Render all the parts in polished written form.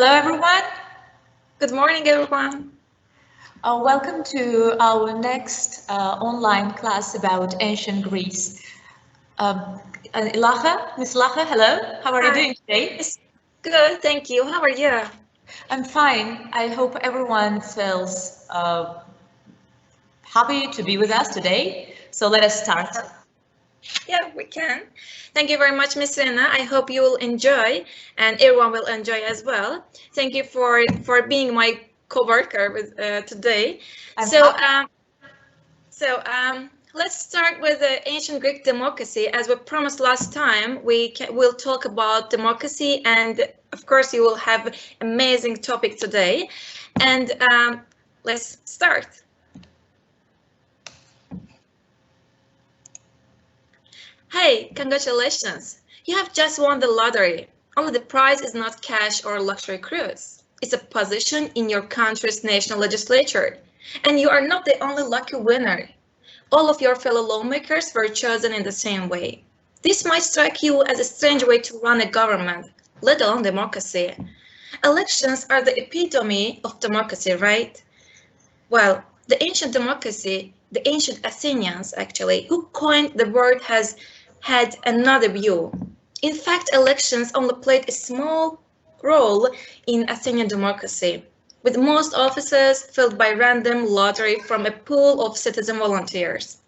Hello, everyone. Good morning, everyone. Welcome to our next online class about ancient Greece. Ilaha, Miss Ilaha, hello. How are you Hi. doing today? Good, thank you. How are you? I'm fine. I hope everyone feels happy to be with us today. So let us start. Yeah, we can. Thank you very much, Miss Rena. I hope you will enjoy, and everyone will enjoy as well. Thank you for being my co-worker with today. I'm So, happy. let's start with the ancient Greek democracy. As we promised last time, will talk about democracy, and of course, you will have amazing topic today. And let's start. Hey, congratulations! You have just won the lottery. Only the prize is not cash or luxury cruise. It's a position in your country's national legislature. And you are not the only lucky winner. All of your fellow lawmakers were chosen in the same way. This might strike you as a strange way to run a government, let alone democracy. Elections are the epitome of democracy, right? Well, the ancient Athenians actually, who coined the word, has had another view. In fact, elections only played a small role in Athenian democracy, with most offices filled by random lottery from a pool of citizen volunteers.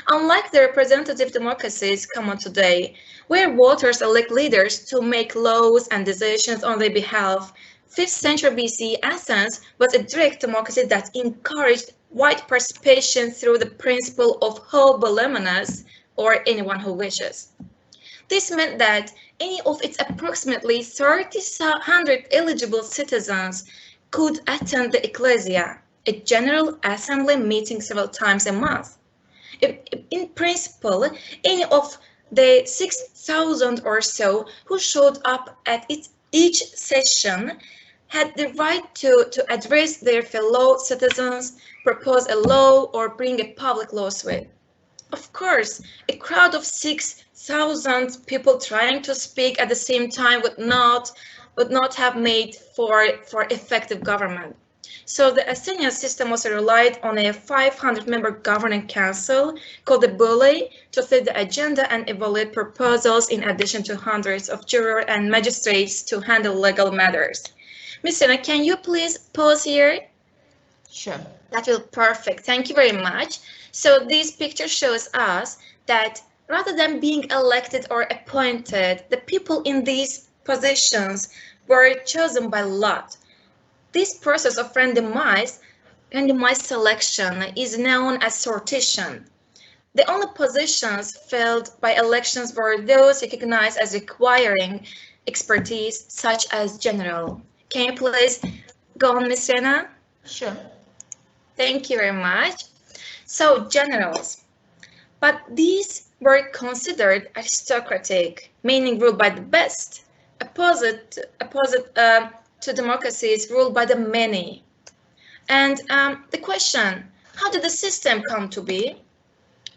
Unlike the representative democracies common today, where voters elect leaders to make laws and decisions on their behalf, 5th century BC Athens was a direct democracy that encouraged wide participation through the principle of ho volumenous, or anyone who wishes. This meant that any of its approximately 3,000 eligible citizens could attend the ecclesia, a general assembly meeting several times a month. In principle, any of the 6,000 or so who showed up at each session had the right to address their fellow citizens, propose a law, or bring a public lawsuit. Of course, a crowd of 6,000 people trying to speak at the same time would not have made for effective government. So the Athenian system also relied on a 500-member governing council called the Bullae to set the agenda and evaluate proposals, in addition to hundreds of jurors and magistrates to handle legal matters. Ms. Rena, can you please pause here? Sure. That will perfect. Thank you very much. So this picture shows us that rather than being elected or appointed, the people in these positions were chosen by lot. This process of randomized selection is known as sortition. The only positions filled by elections were those recognized as requiring expertise, such as general. Can you please go on, Ms. Rena? Sure. Thank you very much. So, generals. But these were considered aristocratic, meaning ruled by the best, opposite to democracies ruled by the many. And the question, how did the system come to be?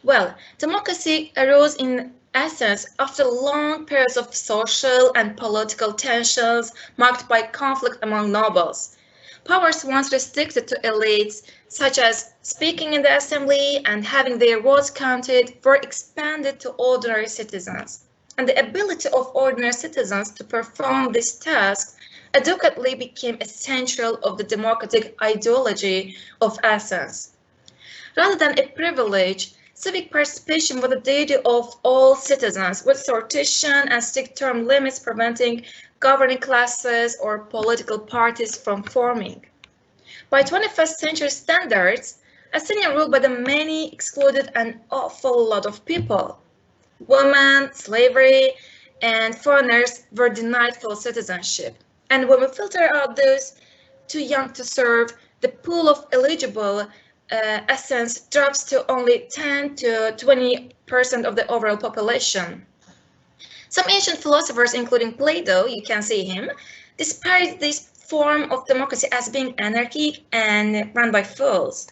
Well, democracy arose in Athens after long periods of social and political tensions marked by conflict among nobles. Powers once restricted to elites, such as speaking in the assembly and having their votes counted, were expanded to ordinary citizens. And the ability of ordinary citizens to perform these tasks adequately became essential of the democratic ideology of Athens. Rather than a privilege, civic participation was the duty of all citizens, with sortition and strict term limits preventing governing classes or political parties from forming. By 21st century standards, Athenian rule by the many excluded an awful lot of people. Women, slavery, and foreigners were denied full citizenship. And when we filter out those too young to serve, the pool of eligible Athens drops to only 10 to 20% of the overall population. Some ancient philosophers, including Plato, you can see him, despised this form of democracy as being anarchy and run by fools.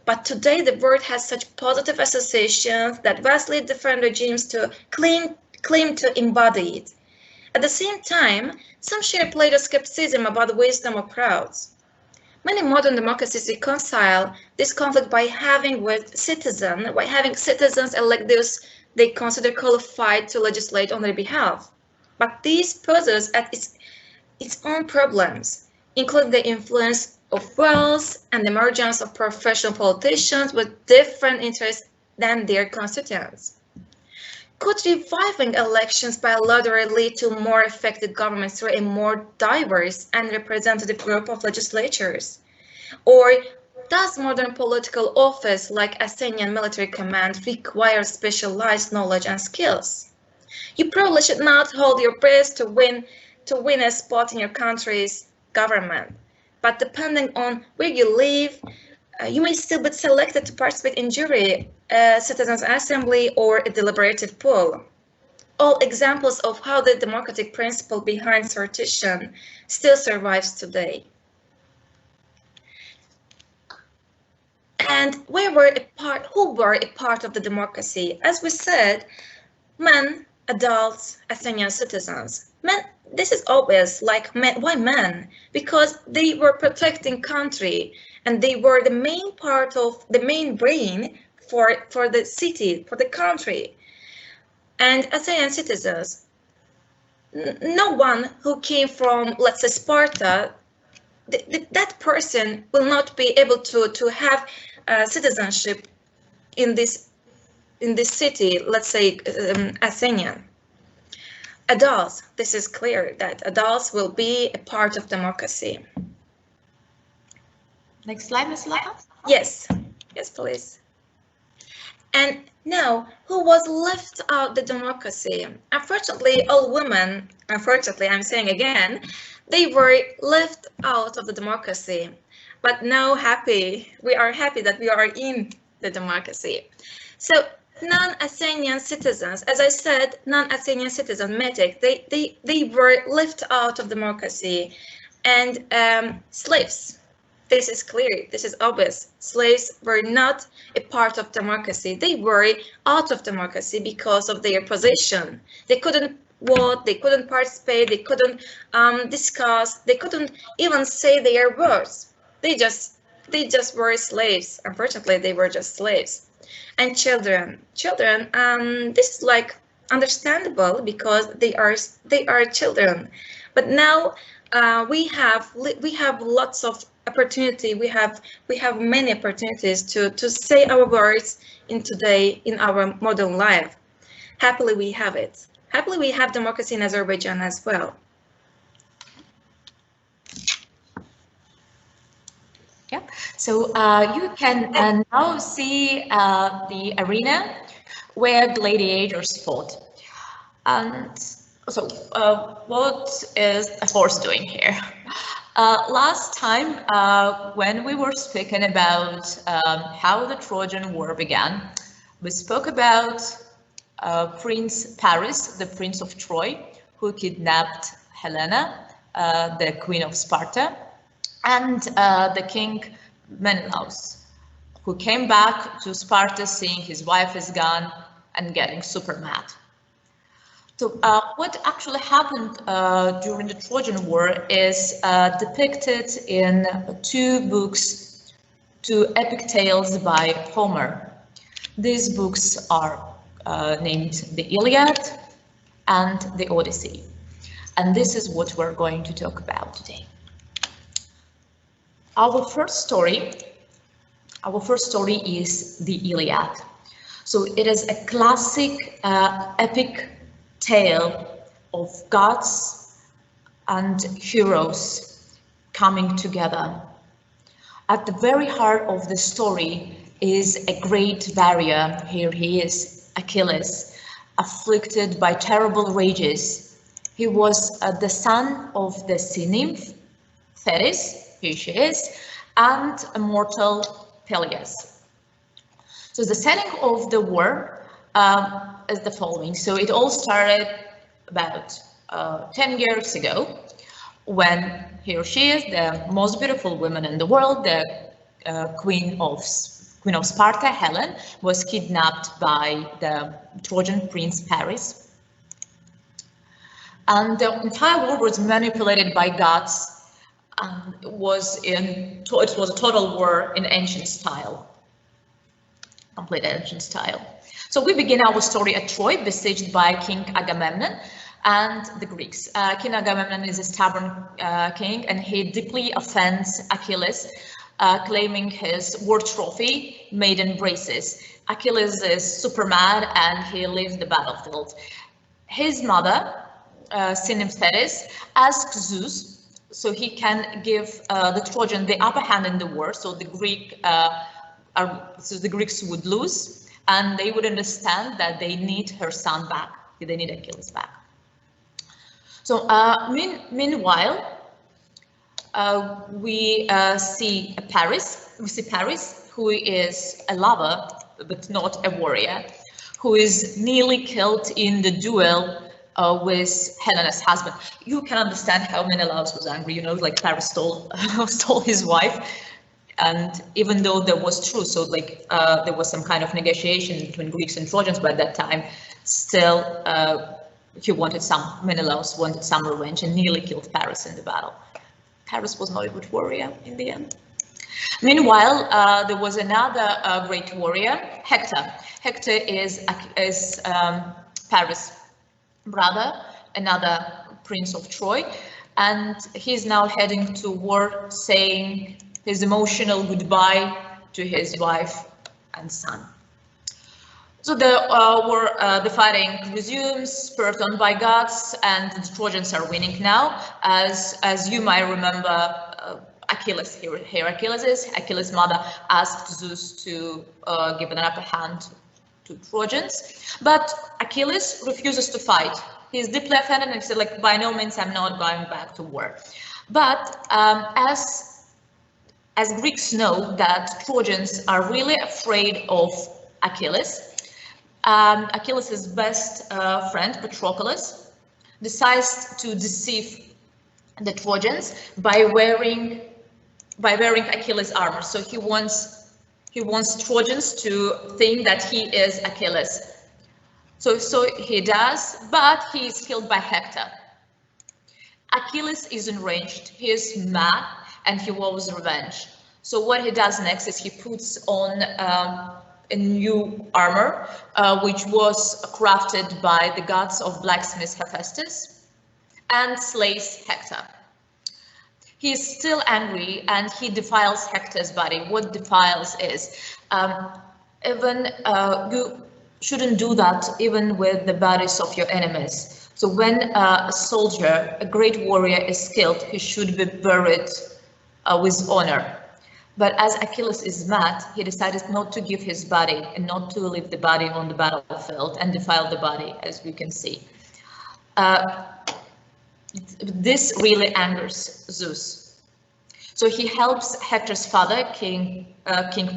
But today the word has such positive associations that vastly different regimes to claim to embody it. At the same time, some share Plato's skepticism about the wisdom of crowds. Many modern democracies reconcile this conflict by having citizens elect those they consider qualified to legislate on their behalf. But this poses at its own problems, including the influence of wealth and the emergence of professional politicians with different interests than their constituents. Could reviving elections by lottery lead to more effective governments through a more diverse and representative group of legislatures? Or does modern political office like Athenian military command require specialized knowledge and skills? You probably should not hold your breath to win a spot in your country's government, but depending on where you live, you may still be selected to participate in jury, citizens' assembly, or a deliberative pool. All examples of how the democratic principle behind sortition still survives today. And who were a part of the democracy? As we said, men, adults, Athenian citizens. Men, this is obvious, like men, why men? Because they were protecting country and they were the main part of the main brain for the city, for the country. And Athenian citizens, no one who came from, let's say, Sparta, that person will not be able to have citizenship in this city, let's say Athenian. Adults, this is clear that adults will be a part of democracy. Next slide, Ms. Ilaha. Yes, please. And now, who was left out the democracy? Unfortunately, all women, unfortunately, I'm saying again, they were left out of the democracy. But now we are happy that we are in the democracy. So non-Athenian citizens, as I said, non-Athenian citizens, metic, they were left out of democracy. And slaves. This is clear, this is obvious. Slaves were not a part of democracy. They were out of democracy because of their position. They couldn't vote, they couldn't participate, they couldn't discuss, they couldn't even say their words. They just were slaves. Unfortunately, they were just slaves. And children, this is like understandable because they are children. But now we have lots of opportunity. We have many opportunities to say our words in our modern life. Happily, we have it. Happily, we have democracy in Azerbaijan as well. Yeah, so you can now see the arena where gladiators fought. And so what is a horse doing here? Last time when we were speaking about how the Trojan War began, we spoke about Prince Paris, the Prince of Troy, who kidnapped Helena, the Queen of Sparta, and the King Menelaus, who came back to Sparta seeing his wife is gone and getting super mad. So what actually happened during the Trojan War is depicted in two epic tales by Homer. These books are named the Iliad and the Odyssey. And this is what we're going to talk about today. Our first story is the Iliad. So it is a classic epic tale of gods and heroes coming together. At the very heart of the story is a great warrior. Here he is, Achilles, afflicted by terrible rages. He was the son of the sea nymph, Thetis, here she is, and immortal Peleus. So the setting of the war is the following. So it all started about 10 years ago when here she is, the most beautiful woman in the world, the Queen of Sparta, Helen, was kidnapped by the Trojan prince Paris. And the entire war was manipulated by gods. It was a total war in ancient style, complete ancient style. So we begin our story at Troy, besieged by King Agamemnon and the Greeks. King Agamemnon is a stubborn king, and he deeply offends Achilles, claiming his war trophy, maiden braces. Achilles is super mad and he leaves the battlefield. His mother, Thetis, asks Zeus so he can give the Trojan the upper hand in the war, so the Greeks would lose, and they would understand that they need her son back. They need Achilles back. So meanwhile, we see Paris. We see Paris, who is a lover but not a warrior, who is nearly killed in the duel with Helena's husband. You can understand how Menelaus was angry. You know, like Paris stole his wife. And even though there was truce, so like there was some kind of negotiation between Greeks and Trojans by that time, still Menelaus wanted some revenge and nearly killed Paris in the battle. Paris was not a good warrior in the end. Meanwhile, there was another great warrior, Hector. Hector is Paris' brother, another prince of Troy, and he's now heading to war, saying his emotional goodbye to his wife and son. So the fighting resumes, spurred on by gods, and the Trojans are winning now. As you might remember, Achilles, Achilles' mother asked Zeus to give an upper hand to Trojans, but Achilles refuses to fight. He's deeply offended and he said, like, by no means, I'm not going back to war. But as Greeks know that Trojans are really afraid of Achilles, Achilles' best friend, Patroclus, decides to deceive the Trojans by wearing Achilles' armor. So he wants Trojans to think that he is Achilles. So he does, but he is killed by Hector. Achilles is enraged. He is mad and he vows revenge. So what he does next is he puts on a new armor, which was crafted by the gods of blacksmith Hephaestus, and slays Hector. He is still angry and he defiles Hector's body. What defiles is, you shouldn't do that even with the bodies of your enemies. So when a soldier, a great warrior, is killed, he should be buried with honor. But as Achilles is mad, he decided not to give his body and not to leave the body on the battlefield and defile the body, as we can see. This really angers Zeus. So he helps Hector's father, King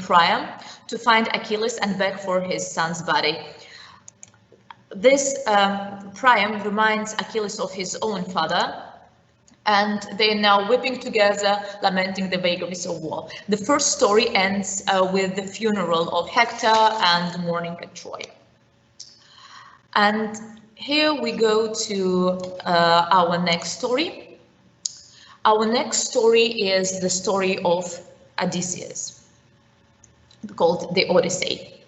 Priam, to find Achilles and beg for his son's body. This Priam reminds Achilles of his own father, and they are now weeping together, lamenting the vagaries of war. The first story ends with the funeral of Hector and mourning at Troy. And here we go to our next story. Our next story is the story of Odysseus, called the Odyssey.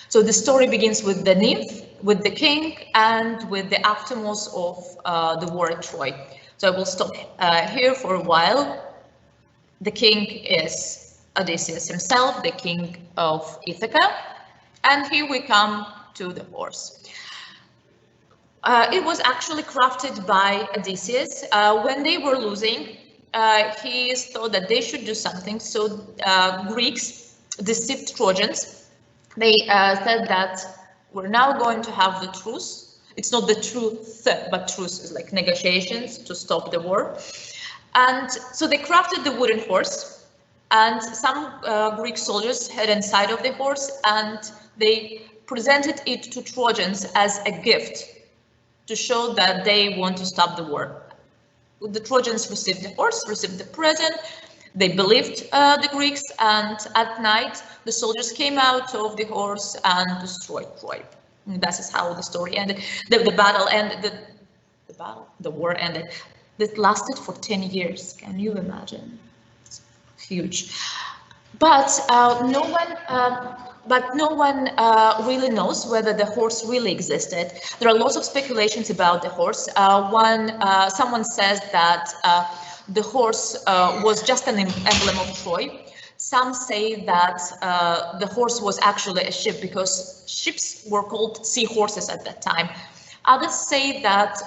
So the story begins with the nymph, with the king, and with the aftermath of the war at Troy. So I will stop here for a while. The king is Odysseus himself, the king of Ithaca, and here we come to the horse. It was actually crafted by Odysseus. When they were losing, he thought that they should do something. So Greeks deceived Trojans. They said that we're now going to have the truce. It's not the truth, but truce is like negotiations to stop the war. And so they crafted the wooden horse, and some Greek soldiers had inside of the horse, and they presented it to Trojans as a gift to show that they want to stop the war. The Trojans received the horse, received the present. They believed the Greeks, and at night the soldiers came out of the horse and destroyed Troy. And that is how the story ended. The battle ended. the battle, the war ended. This lasted for 10 years. Can you imagine? It's huge. But no one really knows whether the horse really existed. There are lots of speculations about the horse. Someone says that the horse was just an emblem of Troy. Some say that the horse was actually a ship because ships were called sea horses at that time. Others say that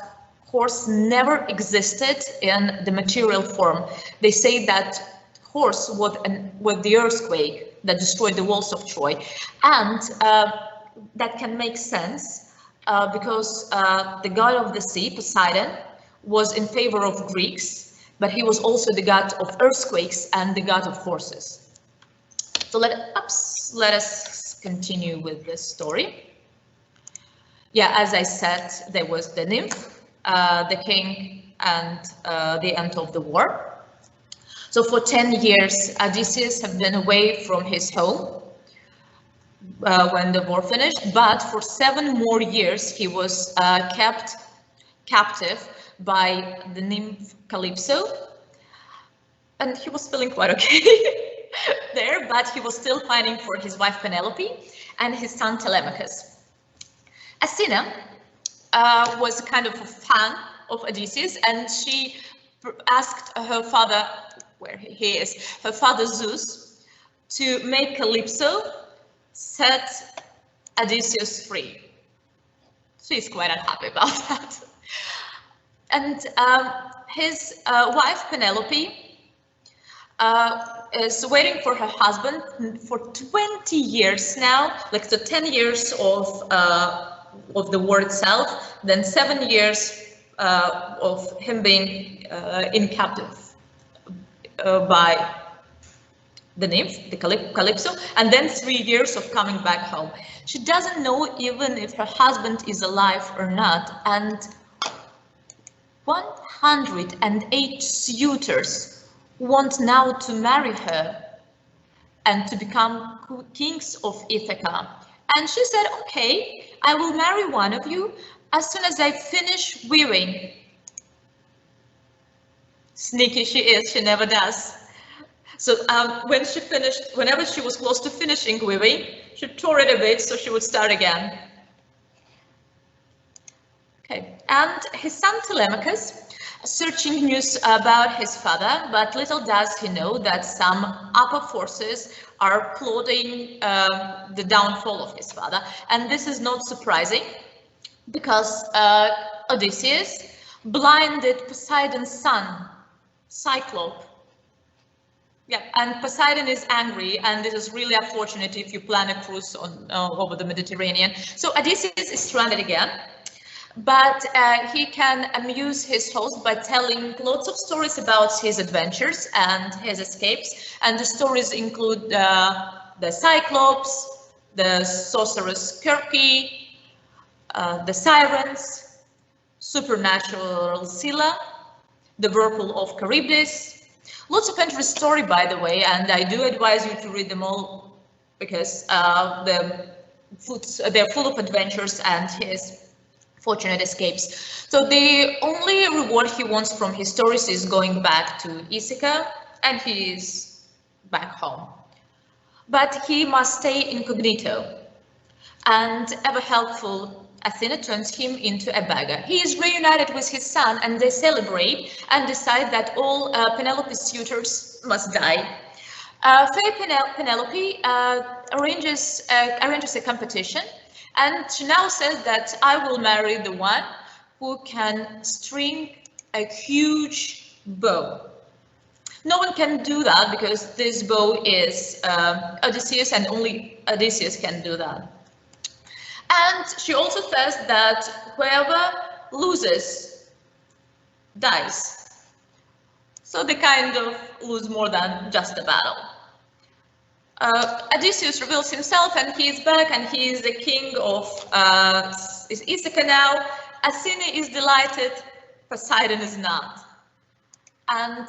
horse never existed in the material form. They say that horse was the earthquake that destroyed the walls of Troy, and that can make sense because the god of the sea, Poseidon, was in favor of Greeks, but he was also the god of earthquakes and the god of horses. So let us continue with this story. Yeah, as I said, there was the nymph, the king, and the end of the war. So for 10 years, Odysseus had been away from his home when the war finished, but for 7 more years, he was kept captive by the nymph Calypso, and he was feeling quite okay there, but he was still fighting for his wife Penelope and his son Telemachus. Athena was kind of a fan of Odysseus, and she asked her father, where he is, her father Zeus, to make Calypso set Odysseus free. She's quite unhappy about that. And his wife Penelope is waiting for her husband for 20 years now, like so 10 years of the war itself, then 7 years of him being in captive by the nymph, the Calypso, and then 3 years of coming back home. She doesn't know even if her husband is alive or not, and 108 suitors want now to marry her and to become kings of Ithaca. And she said, okay, I will marry one of you as soon as I finish weaving. Sneaky she is, she never does. So when she finished, whenever she was close to finishing weaving, she tore it a bit so she would start again. Okay, and his son Telemachus, searching news about his father, but little does he know that some upper forces are plotting the downfall of his father. And this is not surprising because Odysseus blinded Poseidon's son, Cyclope. Yeah, and Poseidon is angry, and this is really unfortunate if you plan a cruise on over the Mediterranean. So Odysseus is stranded again, but he can amuse his host by telling lots of stories about his adventures and his escapes. And the stories include the Cyclops, the sorceress Circe, the Sirens, supernatural Scylla, the whirlpool of Charybdis. Lots of interesting story, by the way, and I do advise you to read them all because they're full of adventures and his fortunate escapes. So the only reward he wants from his stories is going back to Ithaca, and he is back home. But he must stay incognito, and ever helpful Athena turns him into a beggar. He is reunited with his son, and they celebrate and decide that all Penelope's suitors must die. Fair Penelope arranges a competition, and she now says that I will marry the one who can string a huge bow. No one can do that because this bow is Odysseus, and only Odysseus can do that. And she also says that whoever loses dies. So they kind of lose more than just a battle. Odysseus reveals himself, and he is back, and he is the king of Ithaca now. Athena is delighted, Poseidon is not. And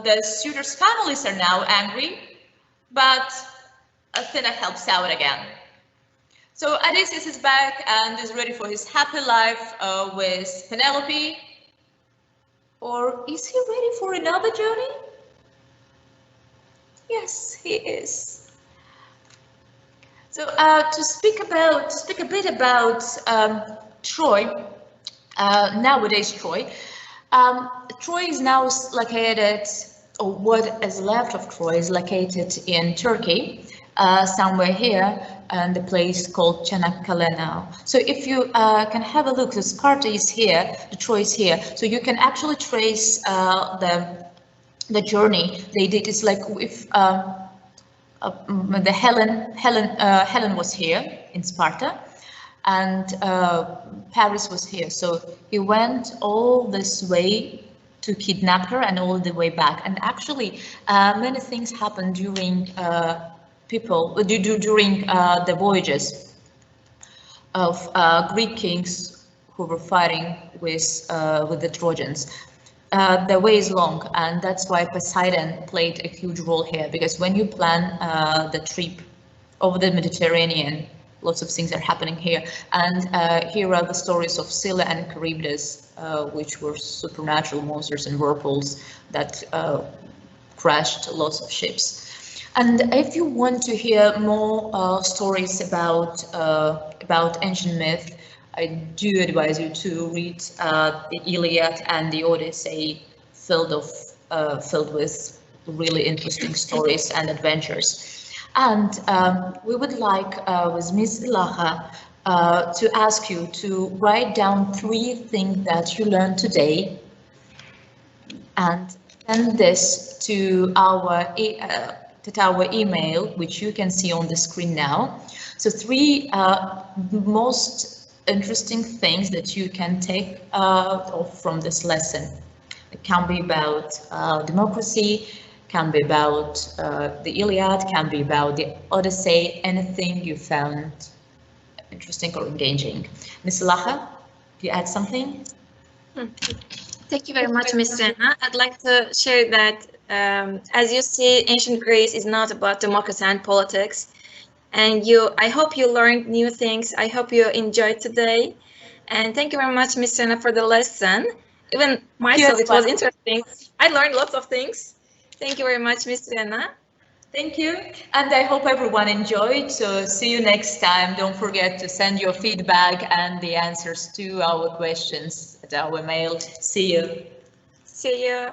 the suitors' families are now angry, but Athena helps out again. So Odysseus is back and is ready for his happy life with Penelope. Or is he ready for another journey? Yes, he is. So to speak a bit about Troy, nowadays Troy. Troy is now located, or what is left of Troy is located in Turkey, somewhere here, and the place called Çanakkale now. So if you can have a look, the Sparta is here, the Troy is here, so you can actually trace the journey they did. It's like if the Helen was here in Sparta, and Paris was here. So he went all this way to kidnap her and all the way back. And actually, many things happened during during the voyages of Greek kings who were fighting with the Trojans. The way is long, and that's why Poseidon played a huge role here, because when you plan the trip over the Mediterranean, lots of things are happening here. And here are the stories of Scylla and Charybdis, which were supernatural monsters and whirlpools that crashed lots of ships. And if you want to hear more stories about ancient myth, I do advise you to read the Iliad and the Odyssey, filled with really interesting stories and adventures. And we would like, with Miss Ilaha, to ask you to write down 3 things that you learned today and send this to our email, which you can see on the screen now. So 3 most interesting things that you can take off from this lesson. It can be about democracy, can be about the Iliad, can be about the Odyssey, anything you found interesting or engaging. Ms. Ilaha, do you add something? Thank you very much, Ms. Rena. I'd like to share that, as you see, ancient Greece is not about democracy and politics. And I hope you learned new things. I hope you enjoyed today. And thank you very much, Ms. Rena, for the lesson. Even myself, it was interesting. I learned lots of things. Thank you very much, Ms. Rena. Thank you. And I hope everyone enjoyed. So see you next time. Don't forget to send your feedback and the answers to our questions at our mail. See you. See you.